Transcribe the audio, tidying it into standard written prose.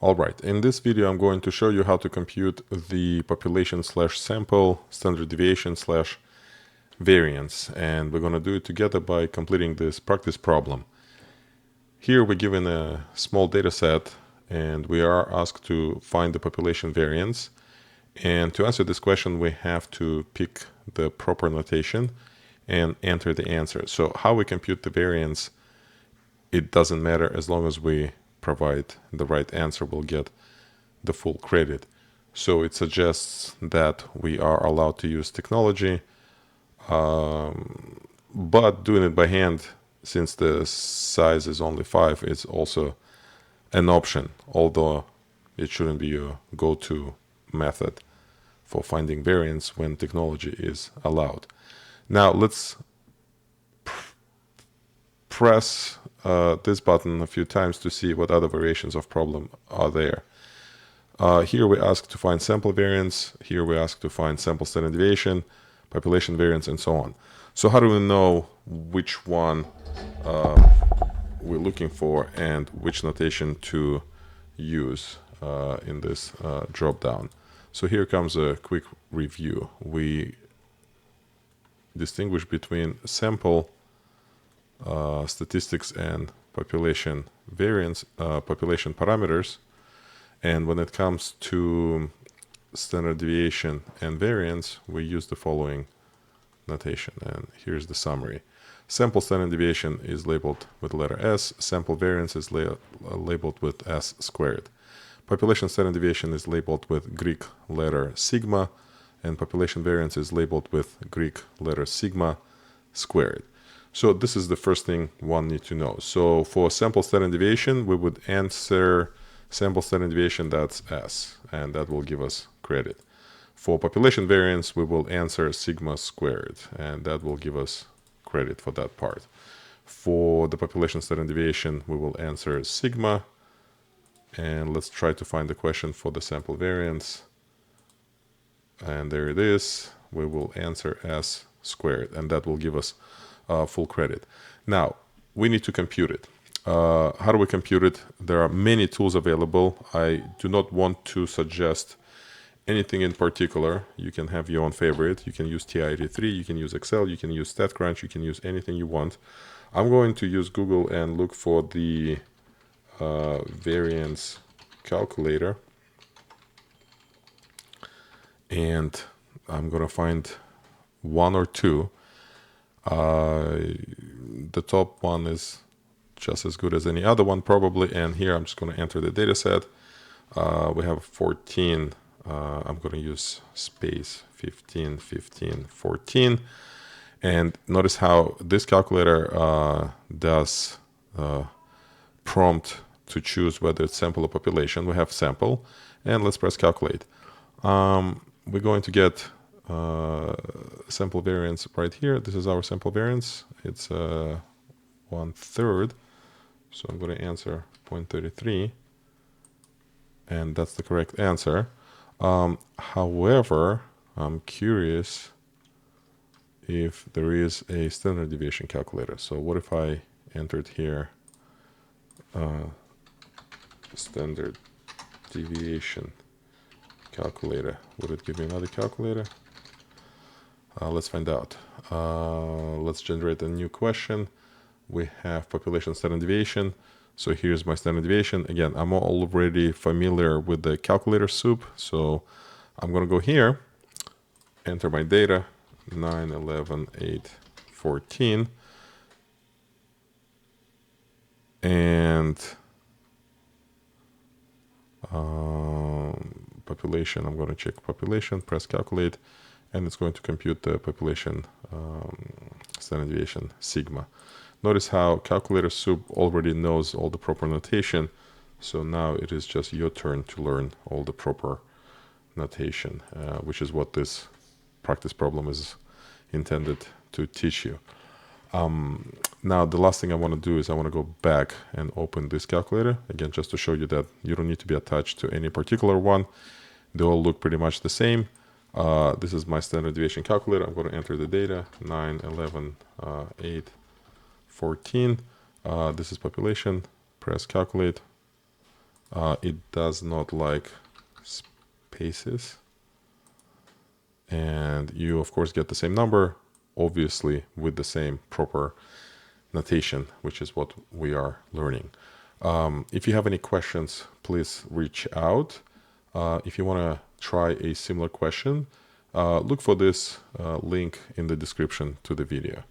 Alright, in this video I'm going to show you how to compute the population/sample standard deviation/variance, and we're going to do it together by completing this practice problem. Here we're given a small data set and we are asked to find the population variance, and to answer this question we have to pick the proper notation and enter the answer. So how we compute the variance, it doesn't matter as long as we provide the right answer, we'll get the full credit. So it suggests that we are allowed to use technology, but doing it by hand, since the size is only 5, is also an option, although it shouldn't be a go-to method for finding variance when technology is allowed. Now let's press this button a few times to see what other variations of problem are there. Here we ask to find sample variance, here we ask to find sample standard deviation, population variance, and so on. So how do we know which one we're looking for and which notation to use in this drop down? So here comes a quick review. We distinguish between sample statistics and population variance, population parameters, and when it comes to standard deviation and variance, we use the following notation, and here's the summary. Sample standard deviation is labeled with letter S, sample variance is labeled with S squared. Population standard deviation is labeled with Greek letter sigma, and population variance is labeled with Greek letter sigma squared. So this is the first thing one needs to know. So for sample standard deviation, we would answer sample standard deviation, that's S, and that will give us credit. For population variance, we will answer sigma squared, and that will give us credit for that part. For the population standard deviation, we will answer sigma, and let's try to find the question for the sample variance. And there it is. We will answer S squared, and that will give us full credit. Now, we need to compute it. How do we compute it? There are many tools available. I do not want to suggest anything in particular. You can have your own favorite. You can use TI-83, you can use Excel, you can use StatCrunch, you can use anything you want. I'm going to use Google and look for the variance calculator. And I'm going to find one or two. The top one is just as good as any other one probably, and here I'm just going to enter the data set. We have 14, I'm going to use space 15, 15, 14, and notice how this calculator does prompt to choose whether it's sample or population. We have sample, and let's press calculate. We're going to get sample variance right here. This is our sample variance. It's 1/3, so I'm going to answer 0.33, and that's the correct answer. However, I'm curious if there is a standard deviation calculator. So what if I entered here standard deviation calculator? Would it give me another calculator? Let's find out. Let's generate a new question. We have population standard deviation. So here's my standard deviation. Again, I'm already familiar with the calculator soup. So I'm going to go here, enter my data, 9, 11, 8, 14. And population, I'm going to check population, press calculate, and it's going to compute the population standard deviation sigma. Notice how calculator soup already knows all the proper notation, so now it is just your turn to learn all the proper notation, which is what this practice problem is intended to teach you. Now the last thing I want to do is I want to go back and open this calculator, again just to show you that you don't need to be attached to any particular one. They all look pretty much the same. This is my standard deviation calculator. I'm going to enter the data, 9, 11, 8, 14. This is population. Press calculate. It does not like spaces. And you, of course, get the same number, obviously, with the same proper notation, which is what we are learning. If you have any questions, please reach out. If you want to try a similar question, look for this link in the description to the video.